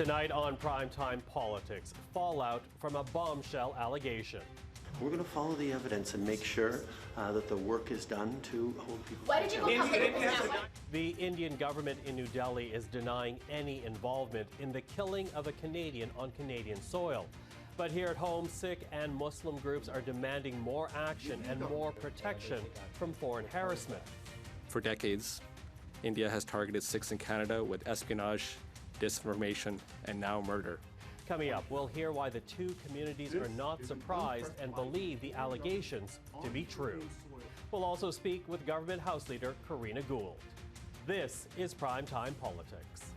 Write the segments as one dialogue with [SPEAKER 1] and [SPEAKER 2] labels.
[SPEAKER 1] Tonight on Primetime Politics, fallout from a bombshell allegation.
[SPEAKER 2] We're going to follow the evidence and make sure that the work is done to hold people.
[SPEAKER 3] Why did you go public with this?
[SPEAKER 1] The Indian government in New Delhi is denying any involvement in the killing of a Canadian on Canadian soil. But here at home, Sikh and Muslim groups are demanding more action and more protection from foreign harassment.
[SPEAKER 4] For decades, India has targeted Sikhs in Canada with espionage, disinformation, and now murder.
[SPEAKER 1] Coming up, we'll hear why the two communities are not surprised and believe the allegations to be true. We'll also speak with Government House Leader Karina Gould. This is Primetime Politics.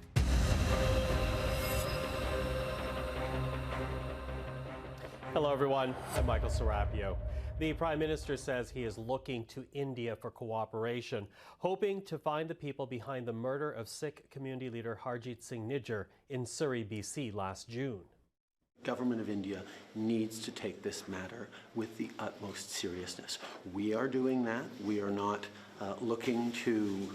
[SPEAKER 1] Hello, everyone. I'm Michael Serapio. The Prime Minister says he is looking to India for cooperation, hoping to find the people behind the murder of Sikh community leader Hardeep Singh Nijjar in Surrey, BC last June.
[SPEAKER 2] Government of India needs to take this matter with the utmost seriousness. We are doing that. We are not looking to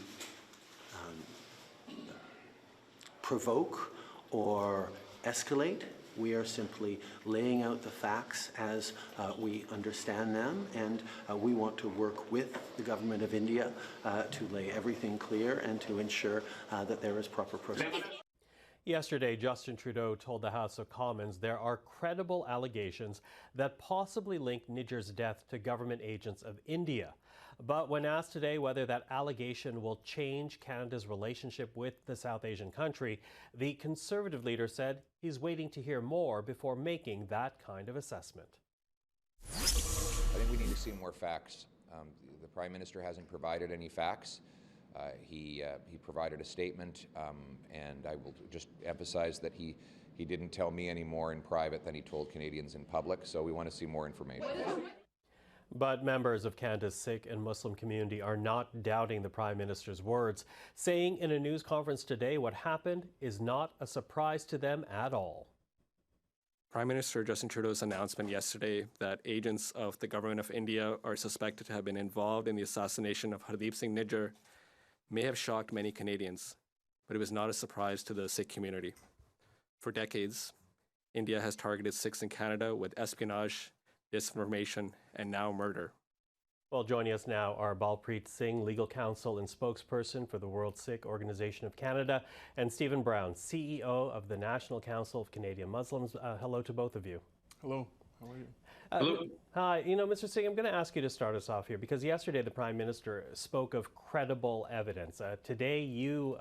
[SPEAKER 2] provoke or escalate. We are simply laying out the facts as we understand them, and we want to work with the Government of India to lay everything clear and to ensure that there is proper process.
[SPEAKER 1] Yesterday, Justin Trudeau told the House of Commons there are credible allegations that possibly link Nijjar's death to government agents of India. But when asked today whether that allegation will change Canada's relationship with the South Asian country, the Conservative leader said he's waiting to hear more before making that kind of assessment.
[SPEAKER 5] I think we need to see more facts. The Prime Minister hasn't provided any facts. He provided a statement, and I will just emphasize that he didn't tell me any more in private than he told Canadians in public, so we want to see more information.
[SPEAKER 1] But members of Canada's Sikh and Muslim community are not doubting the Prime Minister's words, saying in a news conference today what happened is not a surprise to them at all.
[SPEAKER 4] Prime Minister Justin Trudeau's announcement yesterday that agents of the Government of India are suspected to have been involved in the assassination of Hardeep Singh Nijjar may have shocked many Canadians, but it was not a surprise to the Sikh community. For decades, India has targeted Sikhs in Canada with espionage, disinformation, and now murder.
[SPEAKER 1] Well, joining us now are Balpreet Singh, legal counsel and spokesperson for the World Sikh Organization of Canada, and Stephen Brown, CEO of the National Council of Canadian Muslims. Hello to both of you.
[SPEAKER 6] Hello, how are you?
[SPEAKER 1] Hello. Hi. Mr. Singh, I'm going to ask you to start us off here because yesterday the Prime Minister spoke of credible evidence. Today, your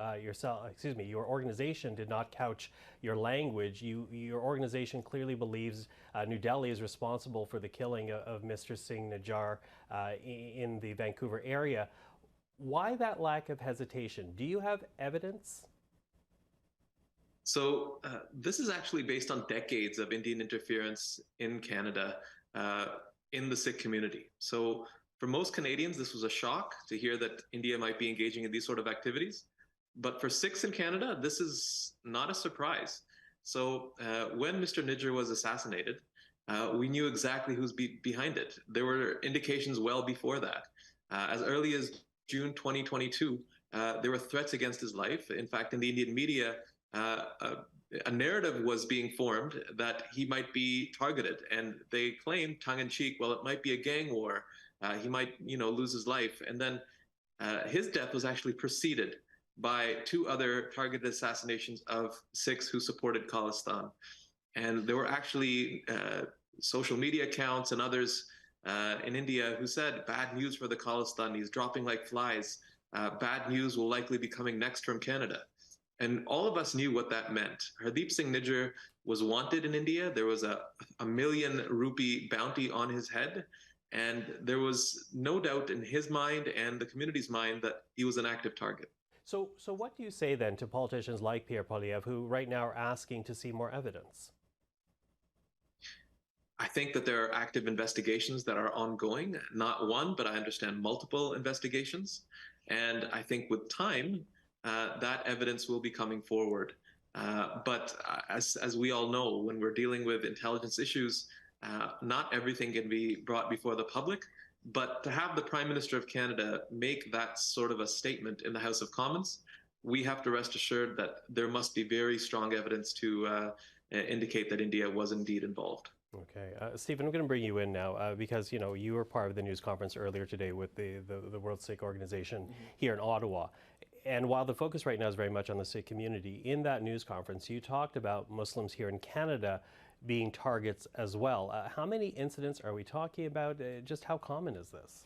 [SPEAKER 1] organization did not couch your language. Your organization clearly believes New Delhi is responsible for the killing of Mr. Singh Najjar in the Vancouver area. Why that lack of hesitation? Do you have evidence?
[SPEAKER 7] So this is actually based on decades of Indian interference in Canada in the Sikh community. So for most Canadians, this was a shock to hear that India might be engaging in these sort of activities. But for Sikhs in Canada, this is not a surprise. So when Mr. Nijjar was assassinated, we knew exactly who's behind it. There were indications well before that. As early as June 2022, there were threats against his life. In fact, in the Indian media, a narrative was being formed that he might be targeted, and they claimed tongue-in-cheek, well, it might be a gang war. He might, lose his life. And then his death was actually preceded by two other targeted assassinations of Sikhs who supported Khalistan. And there were actually social media accounts and others in India who said, bad news for the Khalistanis, dropping like flies. Bad news will likely be coming next from Canada. And all of us knew what that meant. Hardeep Singh Nijjar was wanted in India. There was a $1 million rupee bounty on his head. And there was no doubt in his mind and the community's mind that he was an active target.
[SPEAKER 1] So what do you say then to politicians like Pierre Poilievre, who right now are asking to see more evidence?
[SPEAKER 7] I think that there are active investigations that are ongoing, not one, but I understand multiple investigations. And I think with time, that evidence will be coming forward. But as we all know, when we're dealing with intelligence issues, not everything can be brought before the public. But to have the Prime Minister of Canada make that sort of a statement in the House of Commons we have to rest assured that there must be very strong evidence to indicate that India was indeed involved.
[SPEAKER 1] Okay, Stephen, I'm going to bring you in now because you were part of the news conference earlier today with the World Sikh Organization here in Ottawa. And while the focus right now is very much on the Sikh community, in that news conference, you talked about Muslims here in Canada being targets as well. How many incidents are we talking about? Just how common is this?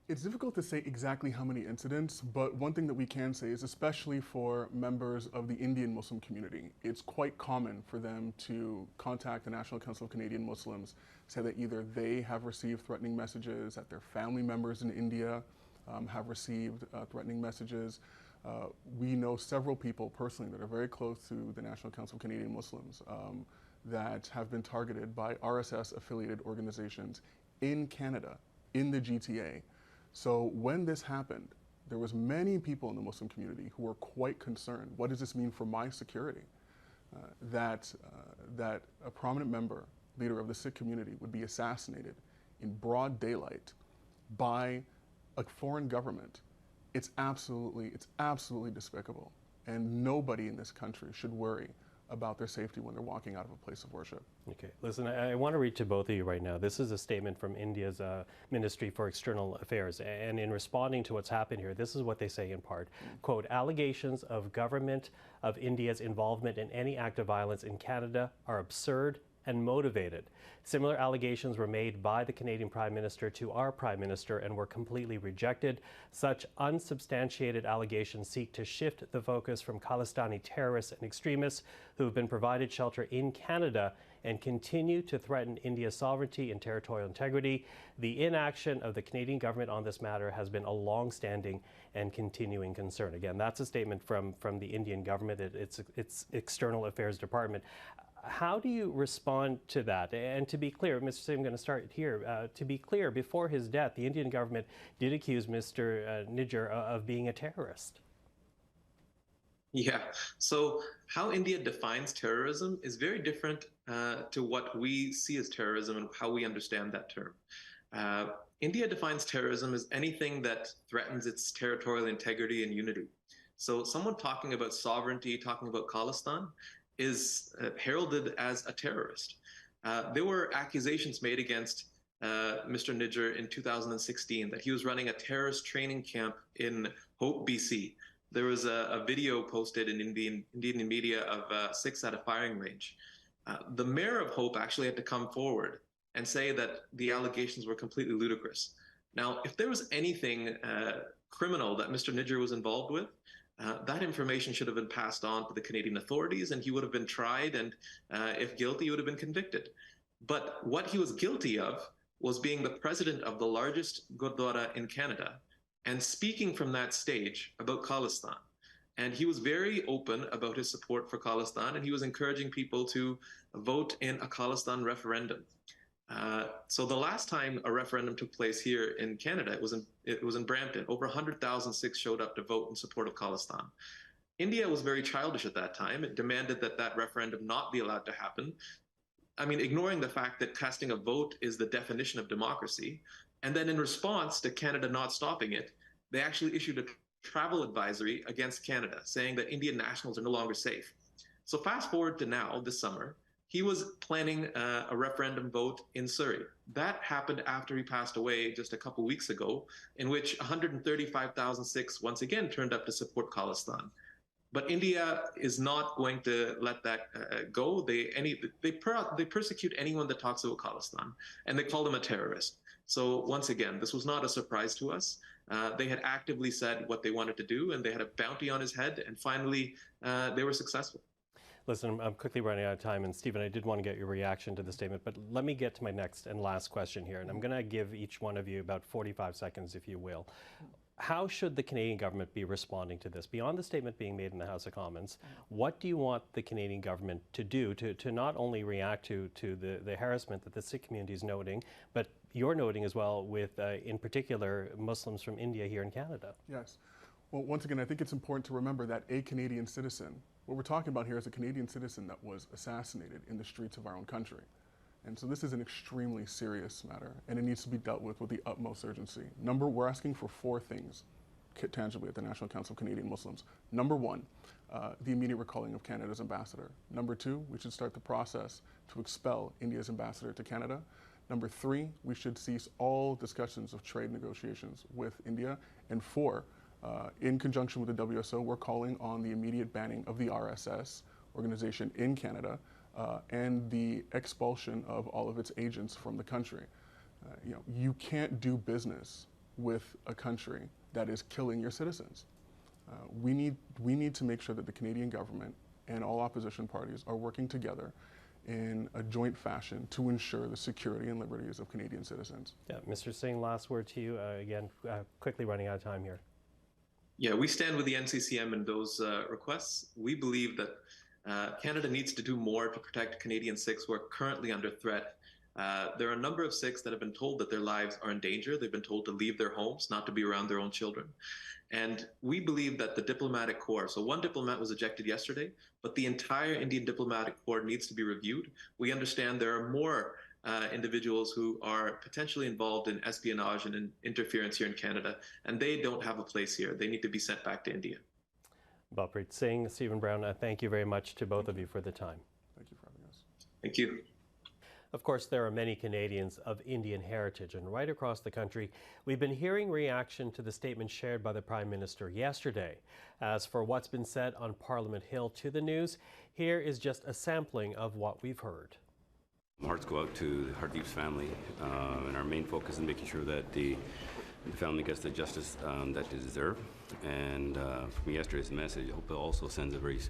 [SPEAKER 3] It's difficult to say exactly how many incidents, but one thing that we can say is, especially for members of the Indian Muslim community, it's quite common for them to contact the National Council of Canadian Muslims, say that either they have received threatening messages, that their family members in India have received threatening messages. We know several people personally that are very close to the National Council of Canadian Muslims that have been targeted by RSS-affiliated organizations in Canada, in the GTA. So when this happened, there was many people in the Muslim community who were quite concerned. What does this mean for my security? That a prominent member, leader of the Sikh community, would be assassinated in broad daylight by a foreign government. It's absolutely despicable. And nobody in this country should worry about their safety when they're walking out of a place of worship.
[SPEAKER 1] Okay, listen, I want to read to both of you right now. This is a statement from India's Ministry for External Affairs, and in responding to what's happened here, this is what they say in part, quote, allegations of government of India's involvement in any act of violence in Canada are absurd and motivated. Similar allegations were made by the Canadian Prime Minister to our Prime Minister and were completely rejected. Such unsubstantiated allegations seek to shift the focus from Khalistani terrorists and extremists who have been provided shelter in Canada and continue to threaten India's sovereignty and territorial integrity. The inaction of the Canadian government on this matter has been a long-standing and continuing concern. Again, that's a statement from the Indian government, its External Affairs Department. How do you respond to that? And to be clear, Mr. Singh, I'm going to start here. To be clear, before his death, the Indian government did accuse Mr. Nijjar of being a terrorist.
[SPEAKER 7] Yeah, so how India defines terrorism is very different to what we see as terrorism and how we understand that term. India defines terrorism as anything that threatens its territorial integrity and unity. So someone talking about sovereignty, talking about Khalistan, is heralded as a terrorist. There were accusations made against Mr. Nijjar in 2016 that he was running a terrorist training camp in Hope, BC. There was a video posted in Indian media of Sikhs at a firing range. The mayor of Hope actually had to come forward and say that the allegations were completely ludicrous. Now, if there was anything criminal that Mr. Nijjar was involved with, that information should have been passed on to the Canadian authorities, and he would have been tried, and if guilty, he would have been convicted. But what he was guilty of was being the president of the largest Gurdwara in Canada and speaking from that stage about Khalistan. And he was very open about his support for Khalistan, and he was encouraging people to vote in a Khalistan referendum. So the last time a referendum took place here in Canada, it was in Brampton. Over 100,000 Sikhs showed up to vote in support of Khalistan. India was very childish at that time. It demanded that that referendum not be allowed to happen. I mean, ignoring the fact that casting a vote is the definition of democracy. And then in response to Canada not stopping it, they actually issued a travel advisory against Canada, saying that Indian nationals are no longer safe. So fast forward to now, this summer, he was planning a referendum vote in Surrey. That happened after he passed away just a couple weeks ago, in which 135,000 Sikhs once again turned up to support Khalistan. But India is not going to let that go. They persecute anyone that talks about Khalistan, and they call them a terrorist. So once again, this was not a surprise to us. They had actively said what they wanted to do, and they had a bounty on his head, and finally they were successful.
[SPEAKER 1] Listen, I'm quickly running out of time, and Stephen, I did want to get your reaction to the statement, but let me get to my next and last question here, and I'm going to give each one of you about 45 seconds, if you will. How should the Canadian government be responding to this? Beyond the statement being made in the House of Commons, what do you want the Canadian government to do to not only react to the harassment that the Sikh community is noting, but you're noting as well with, in particular, Muslims from India here in Canada?
[SPEAKER 3] Yes. Well, once again, I think it's important to remember that a Canadian citizen, what we're talking about here is a Canadian citizen that was assassinated in the streets of our own country. And so this is an extremely serious matter, and it needs to be dealt with the utmost urgency. We're asking for 4 things. tangibly at the National Council of Canadian Muslims. Number one, the immediate recalling of Canada's ambassador. Number two, we should start the process to expel India's ambassador to Canada. Number three, we should cease all discussions of trade negotiations with India. And four, in conjunction with the WSO, we're calling on the immediate banning of the RSS organization in Canada and the expulsion of all of its agents from the country. You can't do business with a country that is killing your citizens. We need to make sure that the Canadian government and all opposition parties are working together in a joint fashion to ensure the security and liberties of Canadian citizens.
[SPEAKER 1] Yeah, Mr. Singh, last word to you. Again, quickly running out of time here.
[SPEAKER 7] Yeah, we stand with the NCCM in those requests. We believe that Canada needs to do more to protect Canadian Sikhs who are currently under threat. There are a number of Sikhs that have been told that their lives are in danger. They've been told to leave their homes, not to be around their own children. And we believe that the diplomatic corps, so one diplomat was ejected yesterday, but the entire Indian diplomatic corps needs to be reviewed. We understand there are more individuals who are potentially involved in espionage and in interference here in Canada, and they don't have a place here. They need to be sent back to India.
[SPEAKER 1] Balpreet Singh, Stephen Brown, thank you very much to both of you for the time.
[SPEAKER 3] Thank you for having us.
[SPEAKER 7] Thank you.
[SPEAKER 1] Of course, there are many Canadians of Indian heritage, and right across the country, we've been hearing reaction to the statement shared by the Prime Minister yesterday. As for what's been said on Parliament Hill to the news, here is just a sampling of what we've heard.
[SPEAKER 6] Hearts go out to Hardeep's family, and our main focus is making sure that the family gets the justice that they deserve. And from yesterday's message, I hope it also sends a very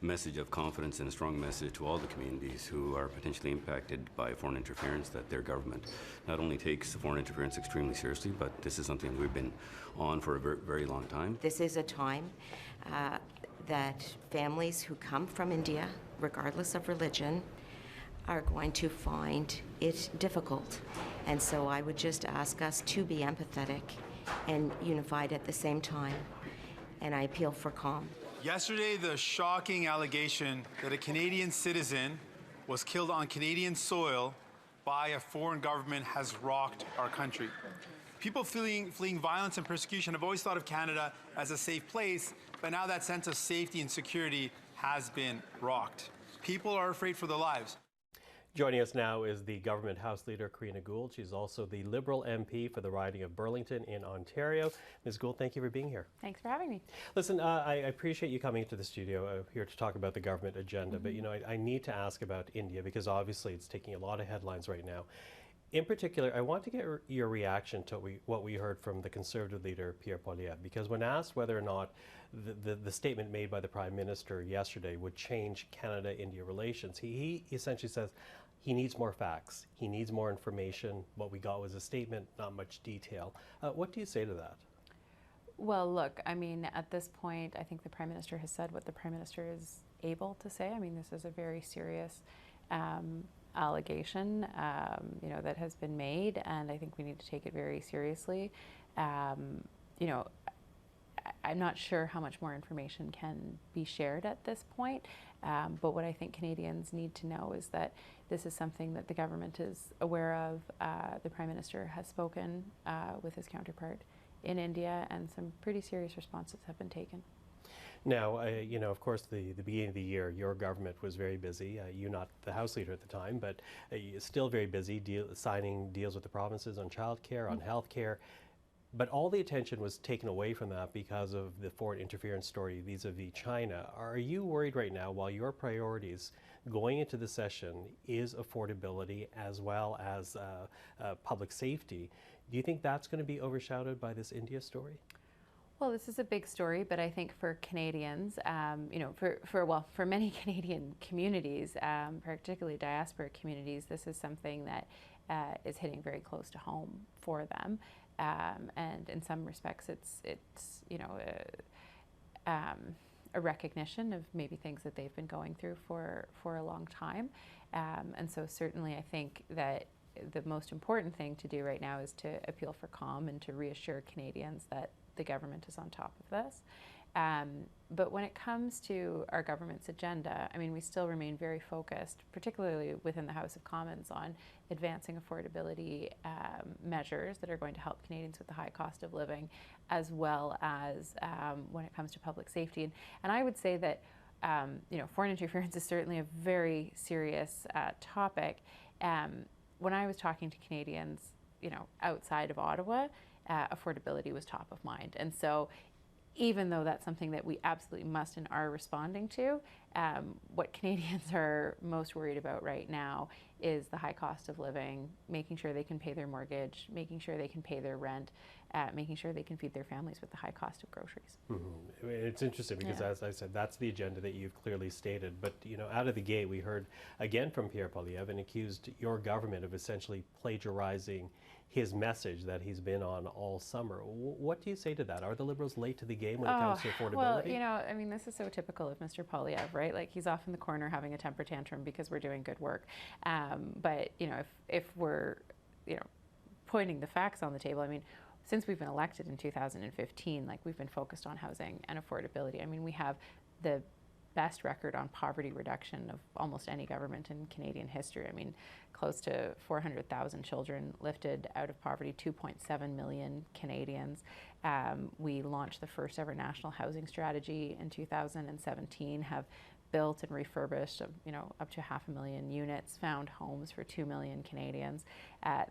[SPEAKER 6] message of confidence and a strong message to all the communities who are potentially impacted by foreign interference, that their government not only takes foreign interference extremely seriously, but this is something we've been on for a very, very long time.
[SPEAKER 8] This is a time that families who come from India, regardless of religion, are going to find it difficult. And so I would just ask us to be empathetic and unified at the same time. And I appeal for calm.
[SPEAKER 9] Yesterday, the shocking allegation that a Canadian citizen was killed on Canadian soil by a foreign government has rocked our country. People fleeing violence and persecution have always thought of Canada as a safe place, but now that sense of safety and security has been rocked. People are afraid for their lives.
[SPEAKER 1] Joining us now is the Government House Leader Karina Gould. She's also the Liberal MP for the riding of Burlington in Ontario. Ms. Gould, thank you for being here.
[SPEAKER 10] Thanks for having me.
[SPEAKER 1] Listen, I appreciate you coming into the studio here to talk about the government agenda, but I need to ask about India because obviously it's taking a lot of headlines right now. In particular, I want to get your reaction to what we heard from the Conservative leader, Pierre Poilievre, because when asked whether or not the statement made by the Prime Minister yesterday would change Canada-India relations, he essentially says he needs more facts, he needs more information. What we got was a statement, not much detail. What do you say to that?
[SPEAKER 10] Well, look, I mean, at this point, I think the Prime Minister has said what the Prime Minister is able to say. I mean, this is a very serious allegation, that has been made, and I think we need to take it very seriously. I'm not sure how much more information can be shared at this point, but what I think Canadians need to know is that this is something that the government is aware of. The Prime Minister has spoken with his counterpart in India, and some pretty serious responses have been taken.
[SPEAKER 1] Now, of course, the beginning of the year, your government was very busy. You not the House Leader at the time, but still very busy signing deals with the provinces on childcare, on healthcare. But all the attention was taken away from that because of the foreign interference story vis-a-vis China. Are you worried right now, while your priorities going into the session is affordability as well as public safety, do you think that's going to be overshadowed by this India story?
[SPEAKER 10] Well, this is a big story, but I think for Canadians, for many Canadian communities, particularly diaspora communities, this is something that is hitting very close to home for them. And in some respects, it's a recognition of maybe things that they've been going through for a long time. And so certainly I think that the most important thing to do right now is to appeal for calm and to reassure Canadians that the government is on top of this. But when it comes to our government's agenda, I mean, we still remain very focused, particularly within the House of Commons, on advancing affordability measures that are going to help Canadians with the high cost of living, as well as when it comes to public safety. And I would say that foreign interference is certainly a very serious topic. When I was talking to Canadians, outside of Ottawa, affordability was top of mind. And so even though that's something that we absolutely must and are responding to, what Canadians are most worried about right now is the high cost of living, making sure they can pay their mortgage, making sure they can pay their rent, making sure they can feed their families with the high cost of groceries.
[SPEAKER 1] Mm-hmm. It's interesting because, as I said, that's the agenda that you've clearly stated. But, out of the gate, we heard again from Pierre Poilievre and accused your government of essentially plagiarizing his message that he's been on all summer. What do you say to that? Are the Liberals late to the game when it comes to affordability?
[SPEAKER 10] Well, I mean, this is so typical of Mr. Poilievre, right? Like, he's off in the corner having a temper tantrum because we're doing good work. But, if we're, pointing the facts on the table, I mean, since we've been elected in 2015, like, we've been focused on housing and affordability. I mean, we have the best record on poverty reduction of almost any government in Canadian history. I mean, close to 400,000 children lifted out of poverty, 2.7 million Canadians. We launched the first ever national housing strategy in 2017, have built and refurbished, up to 500,000 units, found homes for 2 million Canadians.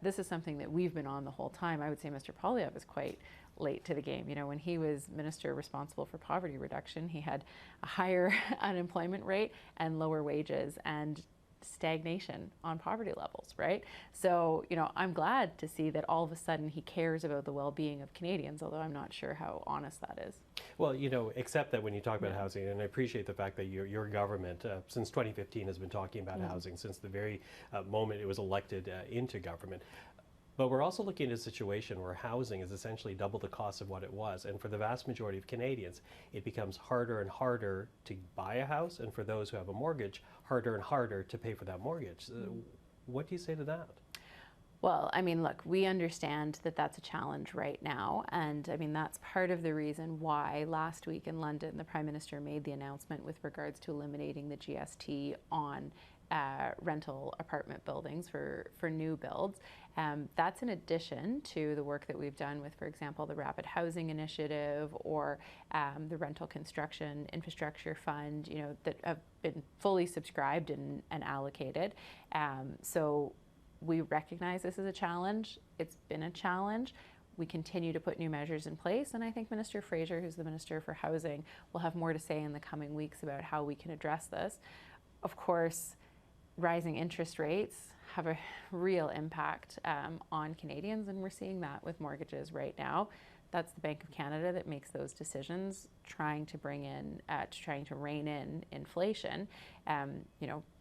[SPEAKER 10] This is something that we've been on the whole time. I would say Mr. Poilievre is quite late to the game. When he was minister responsible for poverty reduction, he had a higher unemployment rate and lower wages and stagnation on poverty levels, right? So, I'm glad to see that all of a sudden he cares about the well-being of Canadians, although I'm not sure how honest that is.
[SPEAKER 1] Well, except that when you talk about housing, and I appreciate the fact that your government, since 2015, has been talking about housing since the very moment it was elected into government. But we're also looking at a situation where housing is essentially double the cost of what it was. And for the vast majority of Canadians, it becomes harder and harder to buy a house. And for those who have a mortgage, harder and harder to pay for that mortgage. What do you say to that?
[SPEAKER 10] Well, I mean, look, we understand that that's a challenge right now. And I mean, that's part of the reason why last week in London, the Prime Minister made the announcement with regards to eliminating the GST on rental apartment buildings for new builds. That's in addition to the work that we've done with, for example, the Rapid Housing Initiative or the Rental Construction Infrastructure Fund, that have been fully subscribed and allocated. So we recognize this is a challenge. It's been a challenge. We continue to put new measures in place, and I think Minister Fraser, who's the Minister for Housing, will have more to say in the coming weeks about how we can address this. Of course, rising interest rates have a real impact on Canadians, and we're seeing that with mortgages right now. That's the Bank of Canada that makes those decisions, trying to rein in inflation.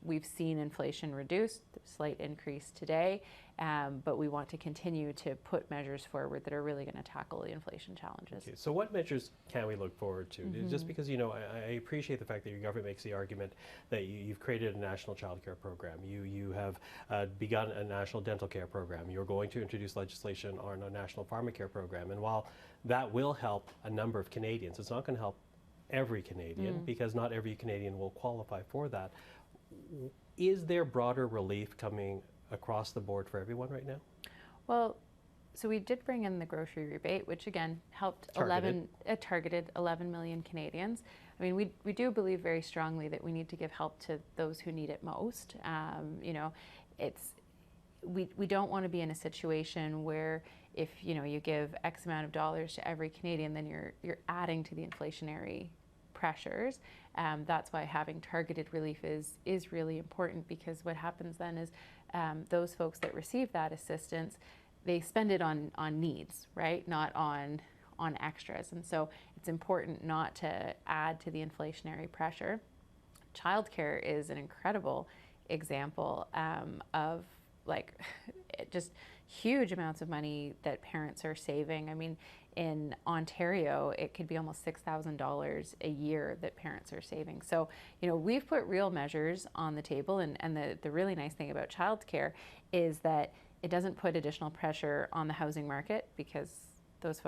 [SPEAKER 10] We've seen inflation reduce, slight increase today, but we want to continue to put measures forward that are really going to tackle the inflation challenges. Okay,
[SPEAKER 1] so what measures can we look forward to? Just because, I appreciate the fact that your government makes the argument that you've created a national child care program. You have begun a national dental care program. You're going to introduce legislation on a national pharmacare program. And while that will help a number of Canadians, it's not going to help every Canadian because not every Canadian will qualify for that. Is there broader relief coming across the board for everyone right now?
[SPEAKER 10] Well, so we did bring in the grocery rebate, which again helped targeted 11 million Canadians. I mean, we do believe very strongly that we need to give help to those who need it most. We don't want to be in a situation where if you give X amount of dollars to every Canadian, then you're adding to the inflationary pressures. That's why having targeted relief is really important, because what happens then is those folks that receive that assistance, they spend it on needs, right? Not on extras. And so it's important not to add to the inflationary pressure. Childcare is an incredible example of just huge amounts of money that parents are saving. I mean, in Ontario, it could be almost $6,000 a year that parents are saving. So, we've put real measures on the table, and the really nice thing about childcare is that it doesn't put additional pressure on the housing market, because those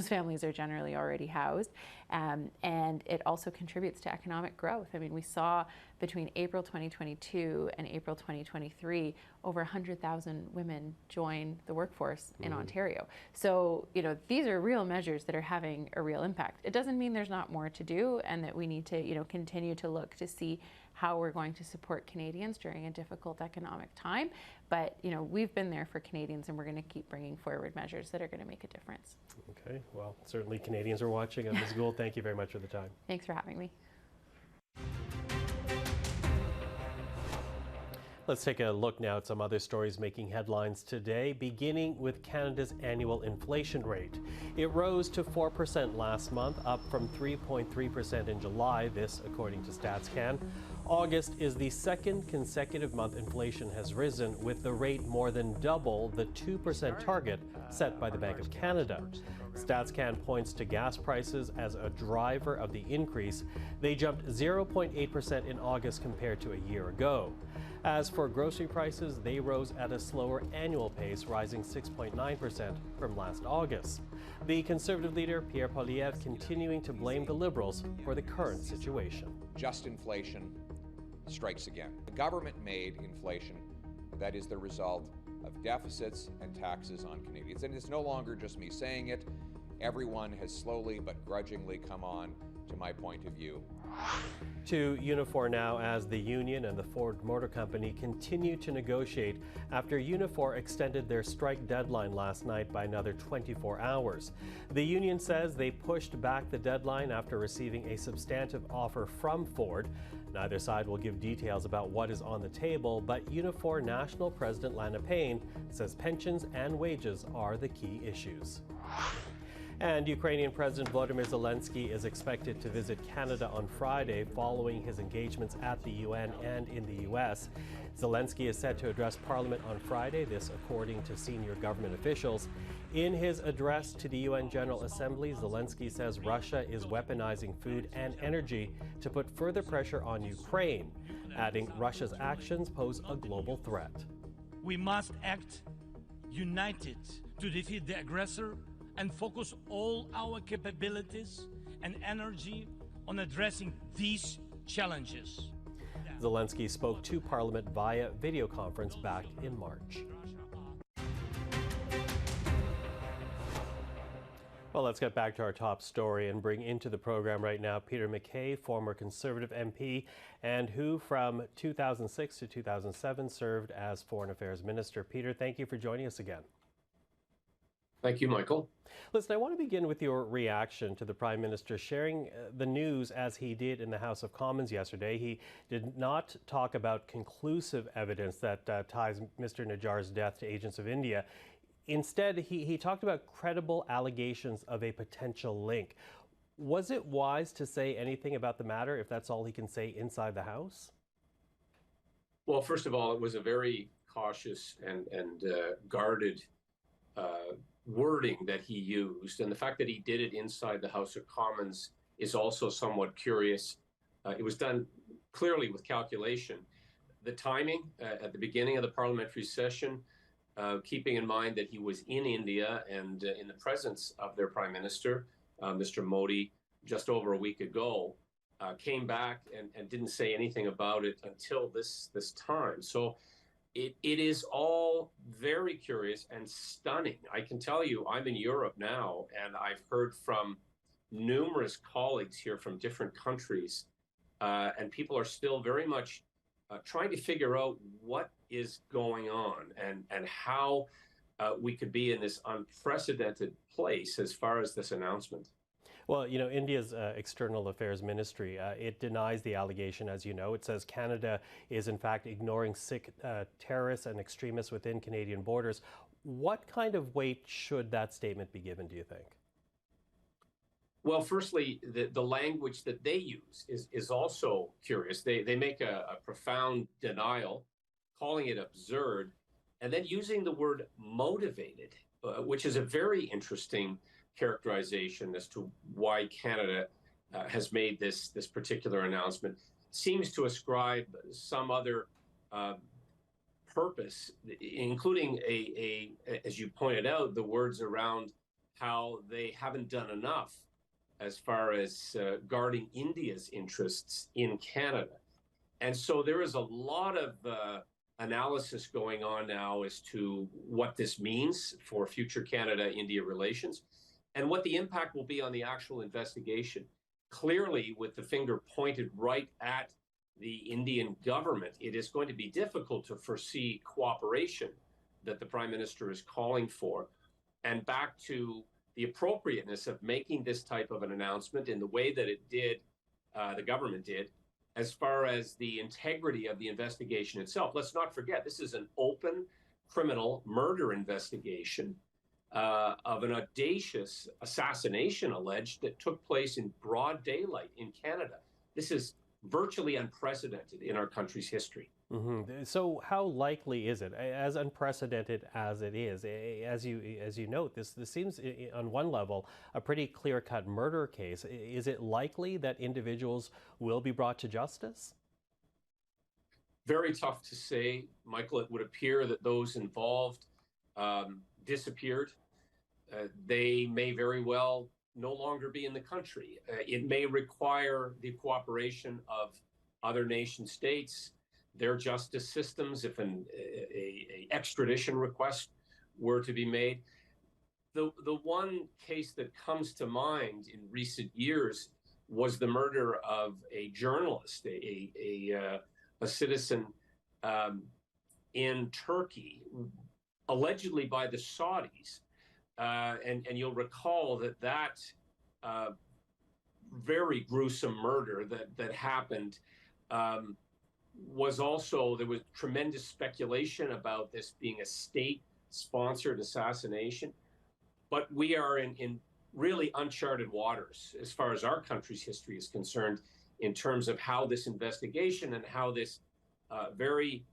[SPEAKER 10] families are generally already housed. And it also contributes to economic growth. I mean, we saw between April 2022 and April 2023, over 100,000 women join the workforce in Ontario. So, these are real measures that are having a real impact. It doesn't mean there's not more to do and that we need to, continue to look to see how we're going to support Canadians during a difficult economic time. But, we've been there for Canadians, and we're going to keep bringing forward measures that are going to make a difference.
[SPEAKER 1] Okay, well, certainly Canadians are watching. Ms. Gould, thank you very much for the time.
[SPEAKER 10] Thanks for having me.
[SPEAKER 1] Let's take a look now at some other stories making headlines today, beginning with Canada's annual inflation rate. It rose to 4% last month, up from 3.3% in July, this according to StatsCan. August is the second consecutive month inflation has risen, with the rate more than double the 2% target set by the Bank of Canada. StatsCan points to gas prices as a driver of the increase. They jumped 0.8% in August compared to a year ago. As for grocery prices, they rose at a slower annual pace, rising 6.9% from last August. The Conservative leader, Pierre Poilievre, continuing to blame the Liberals for the current situation.
[SPEAKER 5] Just inflation strikes again. The government-made inflation that is the result of deficits and taxes on Canadians. And it's no longer just me saying it. Everyone has slowly but grudgingly come on to my point of view.
[SPEAKER 1] To Unifor now, as the union and the Ford Motor Company continue to negotiate after Unifor extended their strike deadline last night by another 24 hours. The union says they pushed back the deadline after receiving a substantive offer from Ford. Neither side will give details about what is on the table, but Unifor National President Lana Payne says pensions and wages are the key issues. And Ukrainian President Volodymyr Zelensky is expected to visit Canada on Friday following his engagements at the UN and in the U.S. Zelensky is set to address Parliament on Friday, this according to senior government officials. In his address to the UN General Assembly, Zelensky says Russia is weaponizing food and energy to put further pressure on Ukraine, adding Russia's actions pose a global threat.
[SPEAKER 11] We must act united to defeat the aggressor and focus all our capabilities and energy on addressing these challenges.
[SPEAKER 1] Zelensky spoke to Parliament via video conference back in March. Well, let's get back to our top story and bring into the program right now Peter MacKay, former Conservative MP, and who from 2006 to 2007 served as Foreign Affairs Minister. Peter, thank you for joining us again.
[SPEAKER 12] Thank you, Michael.
[SPEAKER 1] Listen, I want to begin with your reaction to the Prime Minister sharing the news as he did in the House of Commons yesterday. He did not talk about conclusive evidence that ties Mr. Najjar's death to agents of India. Instead, he talked about credible allegations of a potential link. Was it wise to say anything about the matter if that's all he can say inside the House?
[SPEAKER 12] Well, first of all, it was a very cautious and guarded wording that he used, and the fact that he did it inside the House of Commons is also somewhat curious. It was done clearly with calculation. The timing at the beginning of the parliamentary session, keeping in mind that he was in India and in the presence of their Prime Minister, Mr. Modi, just over a week ago, came back and didn't say anything about it until this time. So it is all very curious and stunning. I can tell you, I'm in Europe now, and I've heard from numerous colleagues here from different countries, and people are still very much trying to figure out what is going on and how we could be in this unprecedented place as far as this announcement.
[SPEAKER 1] Well, you know, India's External Affairs Ministry, it denies the allegation, as you know. It says Canada is, in fact, ignoring Sikh terrorists and extremists within Canadian borders. What kind of weight should that statement be given, do you think?
[SPEAKER 12] Well, firstly, the language that they use is also curious. They make a profound denial, calling it absurd, and then using the word motivated, which is a very interesting characterization as to why Canada has made this particular announcement. Seems to ascribe some other purpose, including as you pointed out, the words around how they haven't done enough as far as guarding India's interests in Canada. And so there is a lot of analysis going on now as to what this means for future Canada-India relations and what the impact will be on the actual investigation. Clearly, with the finger pointed right at the Indian government, it is going to be difficult to foresee cooperation that the Prime Minister is calling for. And back to the appropriateness of making this type of an announcement in the way that it did, the government did, as far as the integrity of the investigation itself. Let's not forget, this is an open criminal murder investigation of an audacious assassination alleged that took place in broad daylight in Canada. This is virtually unprecedented in our country's history.
[SPEAKER 1] Mm-hmm. So how likely is it, as unprecedented as it is, as you note, this seems on one level a pretty clear-cut murder case. Is it likely that individuals will be brought to justice?
[SPEAKER 12] Very tough to say, Michael. It would appear that those involved disappeared. They may very well no longer be in the country. It may require the cooperation of other nation states, their justice systems, if an extradition request were to be made. The one case that comes to mind in recent years was the murder of a journalist, a citizen in Turkey, allegedly by the Saudis. And you'll recall that very gruesome murder that happened was also, there was tremendous speculation about this being a state-sponsored assassination. But we are in really uncharted waters as far as our country's history is concerned in terms of how this investigation and how this very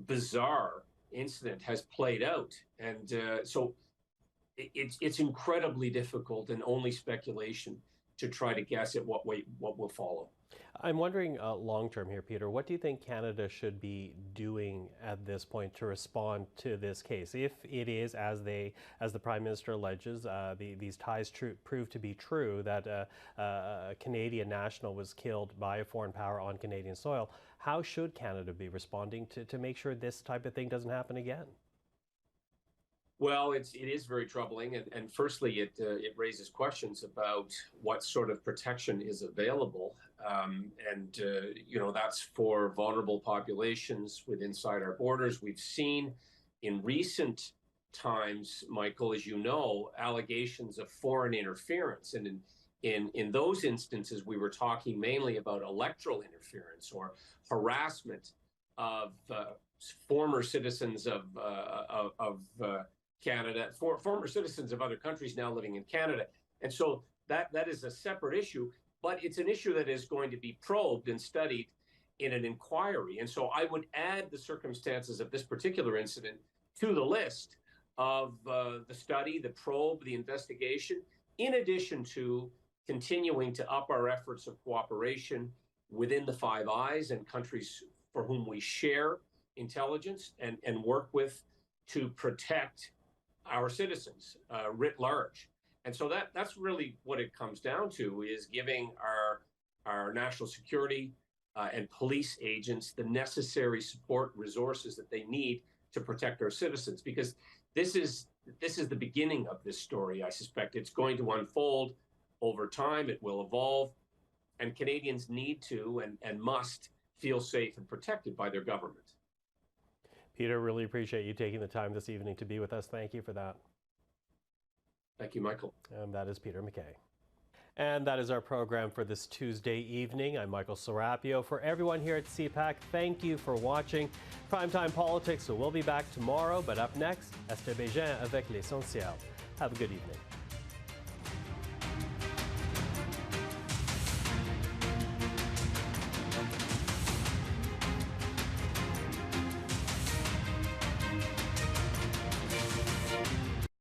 [SPEAKER 12] bizarre incident has played out. And so it's incredibly difficult and only speculation to try to guess at what will follow.
[SPEAKER 1] I'm wondering long term here, Peter, what do you think Canada should be doing at this point to respond to this case? If it is, as the Prime Minister alleges, these ties prove to be true, that a Canadian national was killed by a foreign power on Canadian soil, how should Canada be responding to make sure this type of thing doesn't happen again?
[SPEAKER 12] Well, it is very troubling, and firstly, it raises questions about what sort of protection is available, and that's for vulnerable populations inside our borders. We've seen in recent times, Michael, as you know, allegations of foreign interference, and in those instances, we were talking mainly about electoral interference or harassment of former citizens of Canada, former citizens of other countries now living in Canada. And so that is a separate issue, but it's an issue that is going to be probed and studied in an inquiry. And so I would add the circumstances of this particular incident to the list of the study, the probe, the investigation, in addition to continuing to up our efforts of cooperation within the Five Eyes and countries for whom we share intelligence and work with to protect our citizens writ large. And so that's really what it comes down to, is giving our national security and police agents the necessary support resources that they need to protect our citizens, because this is the beginning of this story. I suspect it's going to unfold over time. It will evolve, and Canadians need to and must feel safe and protected by their government.
[SPEAKER 1] Peter, really appreciate you taking the time this evening to be with us. Thank you for that.
[SPEAKER 12] Thank you, Michael.
[SPEAKER 1] And that is Peter MacKay. And that is our program for this Tuesday evening. I'm Michael Serapio. For everyone here at CPAC, thank you for watching Primetime Politics. So we'll be back tomorrow, but up next, Esther Bégin avec l'essentiel. Have a good evening.